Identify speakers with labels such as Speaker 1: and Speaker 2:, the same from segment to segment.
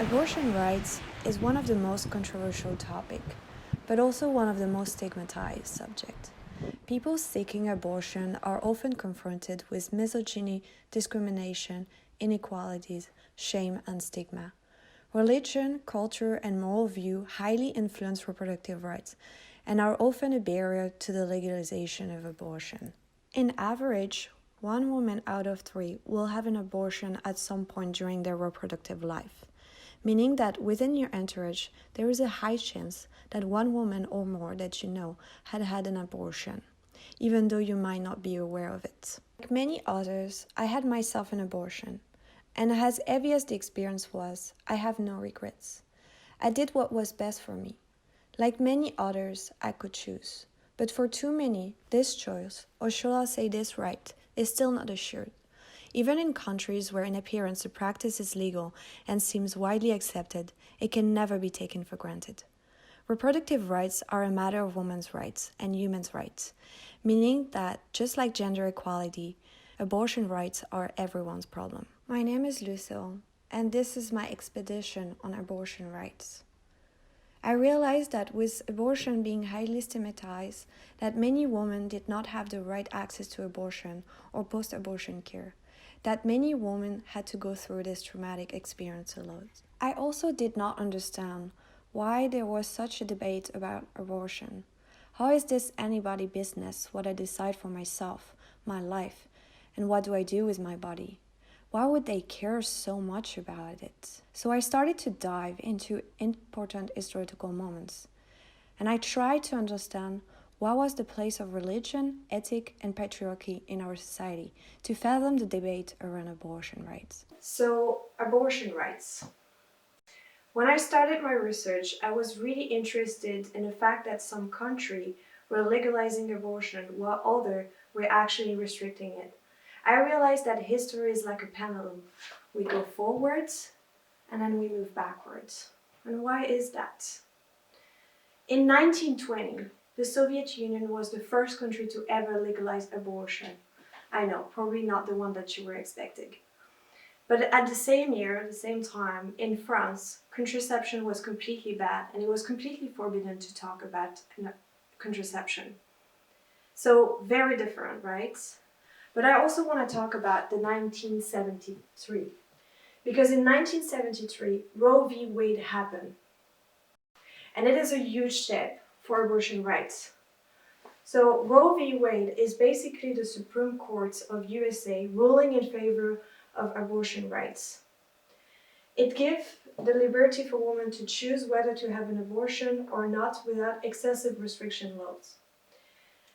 Speaker 1: Abortion rights is one of the most controversial topics, but also one of the most stigmatized subjects. People seeking abortion are often confronted with misogyny, discrimination, inequalities, shame, and stigma. Religion, culture, and moral view highly influence reproductive rights and are often a barrier to the legalization of abortion. In average, one woman out of three will have an abortion at some point during their reproductive life, meaning that within your entourage, there is a high chance that one woman or more that you know had had an abortion, even though you might not be aware of it. Like many others, I had myself an abortion, and as heavy as the experience was, I have no regrets. I did what was best for me. Like many others, I could choose. But for too many, this choice, or shall I say this right, is still not assured. Even in countries where in appearance the practice is legal and seems widely accepted, it can never be taken for granted. Reproductive rights are a matter of women's rights and human rights, meaning that, just like gender equality, abortion rights are everyone's problem. My name is Lucile, and this is my expedition on abortion rights. I realized that with abortion being highly stigmatized, that many women did not have the right access to abortion or post-abortion care, that many women had to go through this traumatic experience alone. I also did not understand why there was such a debate about abortion. How is this anybody's business what I decide for myself, my life, and what do I do with my body? Why would they care so much about it? So I started to dive into important historical moments, and I tried to understand what was the place of religion, ethic, and patriarchy in our society to fathom the debate around abortion rights. So, abortion rights. When I started my research, I was really interested in the fact that some countries were legalizing abortion while others were actually restricting it. I realized that history is like a pendulum. We go forwards and then we move backwards. And why is that? In 1920, the Soviet Union was the first country to ever legalize abortion. I know, probably not the one that you were expecting. But at the same year, at the same time, in France, contraception was completely banned and it was completely forbidden to talk about contraception. So, very different, right? But I also want to talk about the 1973. Because in 1973, Roe v. Wade happened. And it is a huge step for abortion rights. So Roe v. Wade is basically the Supreme Court of USA ruling in favor of abortion rights. It gives the liberty for women to choose whether to have an abortion or not without excessive restriction laws.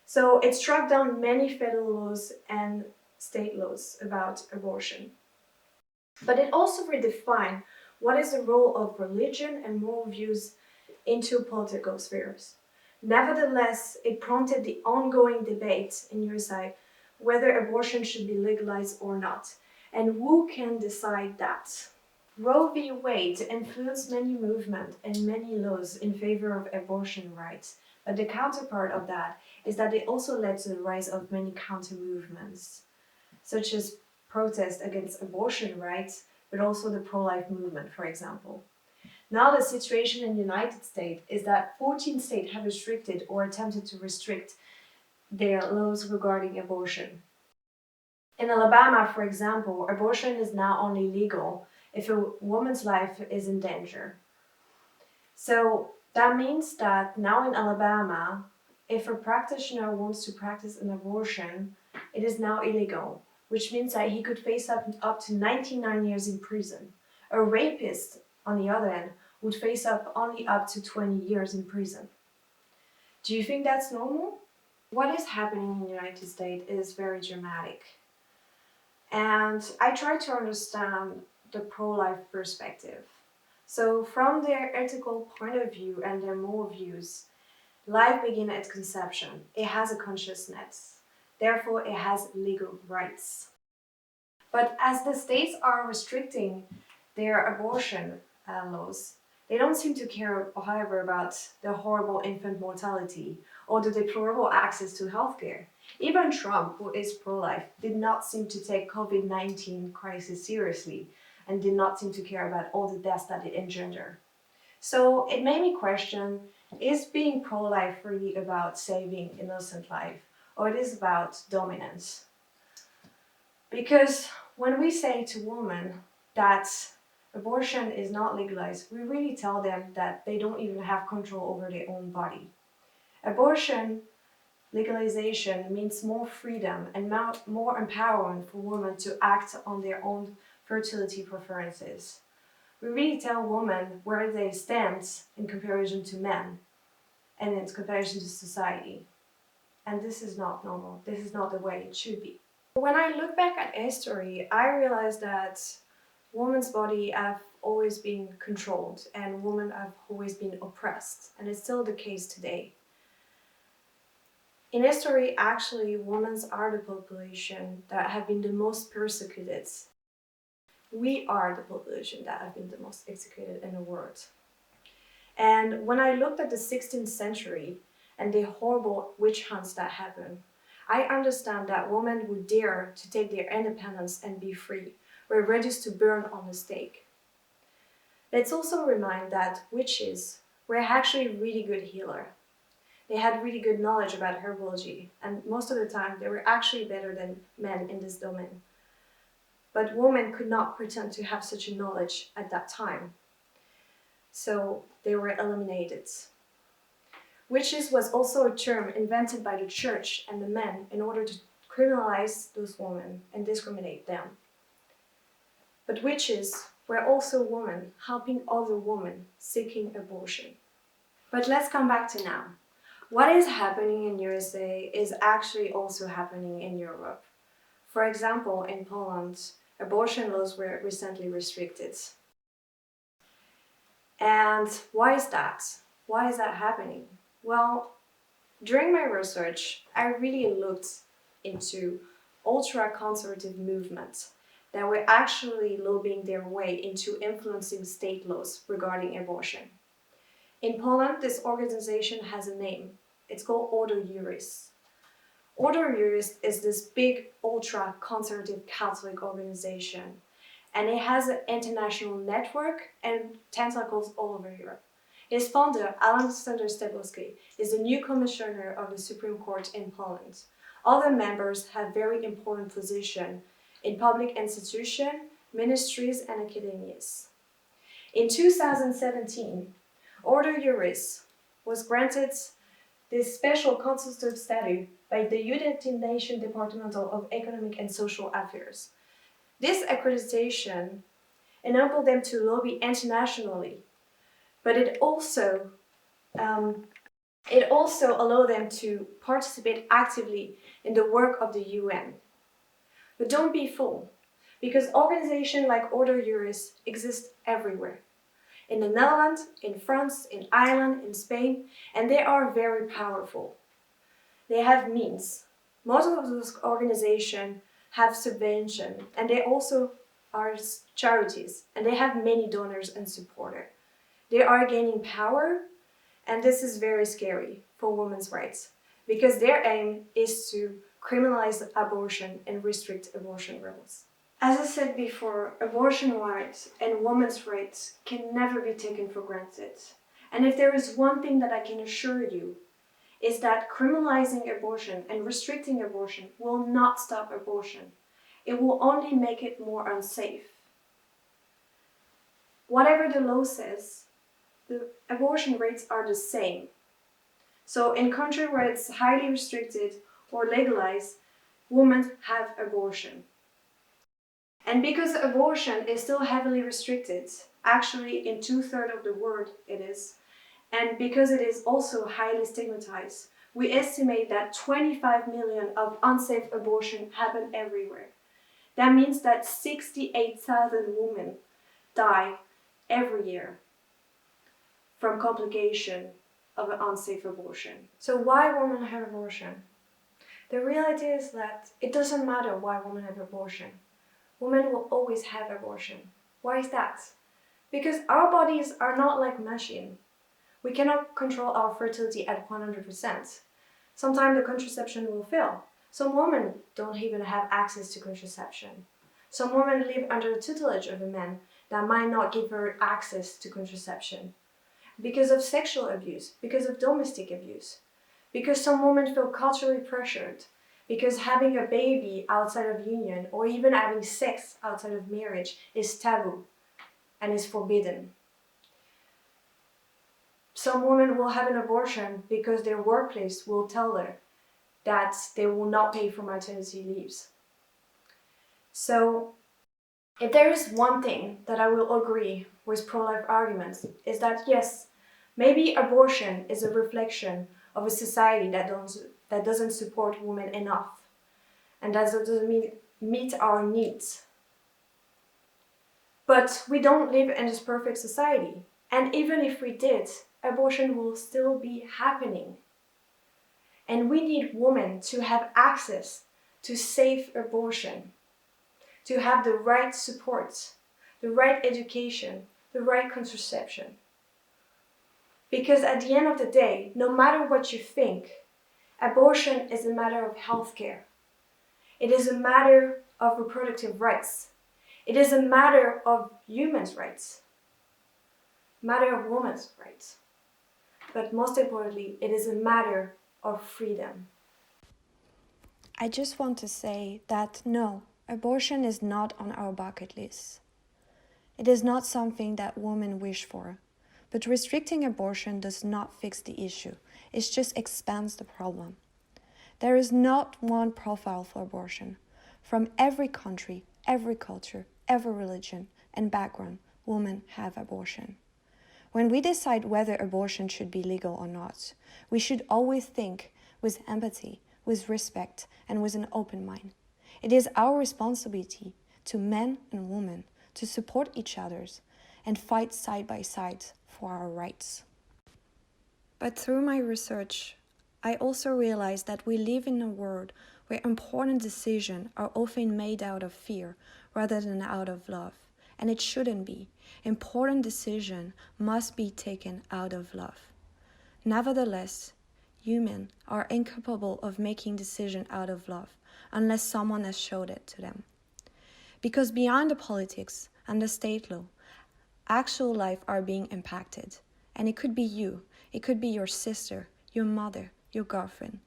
Speaker 1: So it struck down many federal laws and state laws about abortion. But it also redefined what is the role of religion and moral views into political spheres. Nevertheless, it prompted the ongoing debate in USA whether abortion should be legalized or not, and who can decide that. Roe v. Wade influenced many movements and many laws in favor of abortion rights, but the counterpart of that is that it also led to the rise of many counter-movements, such as protests against abortion rights, but also the pro-life movement, for example. Now the situation in the United States is that 14 states have restricted or attempted to restrict their laws regarding abortion. In Alabama, for example, abortion is now only legal if a woman's life is in danger. So that means that now in Alabama, if a practitioner wants to practice an abortion, it is now illegal, which means that he could face up to 99 years in prison. A rapist, on the other hand, would face only up to 20 years in prison. Do you think that's normal? What is happening in the United States is very dramatic. And I try to understand the pro-life perspective. So from their ethical point of view and their moral views, life begins at conception. It has a consciousness. Therefore, it has legal rights. But as the states are restricting their abortion laws, they don't seem to care, however, about the horrible infant mortality or the deplorable access to healthcare. Even Trump, who is pro-life, did not seem to take COVID-19 crisis seriously, and did not seem to care about all the deaths that it engendered. So it made me question, is being pro-life really about saving innocent life, or it is about dominance? Because when we say to women that abortion is not legalized, we really tell them that they don't even have control over their own body. Abortion legalization means more freedom and more empowerment for women to act on their own fertility preferences. We really tell women where they stand in comparison to men and in comparison to society. And this is not normal. This is not the way it should be. When I look back at history, I realize that women's body have always been controlled and women have always been oppressed, and it's still the case today. In history, actually, women are the population that have been the most persecuted. We are the population that have been the most executed in the world. And when I looked at the 16th century and the horrible witch hunts that happened, I understand that women who dare to take their independence and be free were reduced to burn on the stake. Let's also remind that witches were actually really good healers. They had really good knowledge about herbology, and most of the time they were actually better than men in this domain. But women could not pretend to have such a knowledge at that time, so they were eliminated. Witches was also a term invented by the church and the men in order to criminalize those women and discriminate them. But witches were also women helping other women seeking abortion. But let's come back to now. What is happening in USA is actually also happening in Europe. For example, in Poland, abortion laws were recently restricted. And why is that? Why is that happening? Well, during my research, I really looked into ultra-conservative movements that were actually lobbying their way into influencing state laws regarding abortion. In Poland, this organization has a name. It's called Ordo Juris. Ordo Juris is this big, ultra-conservative Catholic organization, and it has an international network and tentacles all over Europe. Its founder, Aleksander Stebowski, is the new commissioner of the Supreme Court in Poland. Other members have very important positions in public institutions, ministries, and academies. In 2017, Ordo Juris was granted this special consultative status by the United Nations Department of Economic and Social Affairs. This accreditation enabled them to lobby internationally, but it also allowed them to participate actively in the work of the UN. But don't be fooled, because organizations like Ordo Juris exist everywhere. In the Netherlands, in France, in Ireland, in Spain, and they are very powerful. They have means. Most of those organizations have subvention, and they also are charities, and they have many donors and supporters. They are gaining power, and this is very scary for women's rights, because their aim is to criminalize abortion and restrict abortion rights. As I said before, abortion rights and women's rights can never be taken for granted. And if there is one thing that I can assure you, is that criminalizing abortion and restricting abortion will not stop abortion. It will only make it more unsafe. Whatever the law says, the abortion rates are the same. So in countries where it's highly restricted or legalized, women have abortion. And because abortion is still heavily restricted, actually in 2/3 of the world it is, and because it is also highly stigmatized, we estimate that 25 million of unsafe abortion happen everywhere. That means that 68,000 women die every year from complication of an unsafe abortion. So why women have abortion? The reality is that it doesn't matter why women have abortion. Women will always have abortion. Why is that? Because our bodies are not like machines. We cannot control our fertility at 100%. Sometimes the contraception will fail. Some women don't even have access to contraception. Some women live under the tutelage of a man that might not give her access to contraception because of sexual abuse, because of domestic abuse, because some women feel culturally pressured, because having a baby outside of union or even having sex outside of marriage is taboo and is forbidden. Some women will have an abortion because their workplace will tell her that they will not pay for maternity leaves. So, if there is one thing that I will agree with pro-life arguments, is that yes, maybe abortion is a reflection of a society that doesn't support women enough and that doesn't meet our needs. But we don't live in this perfect society. And even if we did, abortion will still be happening. And we need women to have access to safe abortion, to have the right support, the right education, the right contraception. Because at the end of the day, no matter what you think, abortion is a matter of healthcare. It is a matter of reproductive rights. It is a matter of humans' rights, matter of women's rights. But most importantly, it is a matter of freedom. I just want to say that no, abortion is not on our bucket list. It is not something that women wish for. But restricting abortion does not fix the issue. It just expands the problem. There is not one profile for abortion. From every country, every culture, every religion and background, women have abortion. When we decide whether abortion should be legal or not, we should always think with empathy, with respect, and with an open mind. It is our responsibility to men and women to support each other and fight side by side for our rights. But through my research, I also realized that we live in a world where important decisions are often made out of fear rather than out of love. And it shouldn't be. Important decisions must be taken out of love. Nevertheless, humans are incapable of making decisions out of love unless someone has showed it to them. Because beyond the politics and the state law, actual life are being impacted. And it could be you, it could be your sister, your mother, your girlfriend.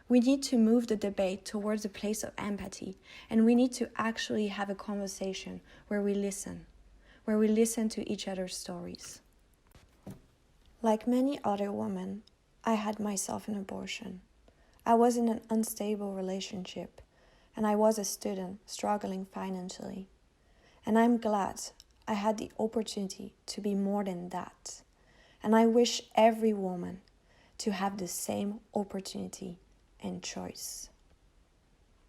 Speaker 1: We need to move the debate towards a place of empathy, and we need to actually have a conversation where we listen to each other's stories. Like many other women, I had myself an abortion. I was in an unstable relationship, and I was a student struggling financially. And I'm glad I had the opportunity to be more than that. And I wish every woman to have the same opportunity and choice.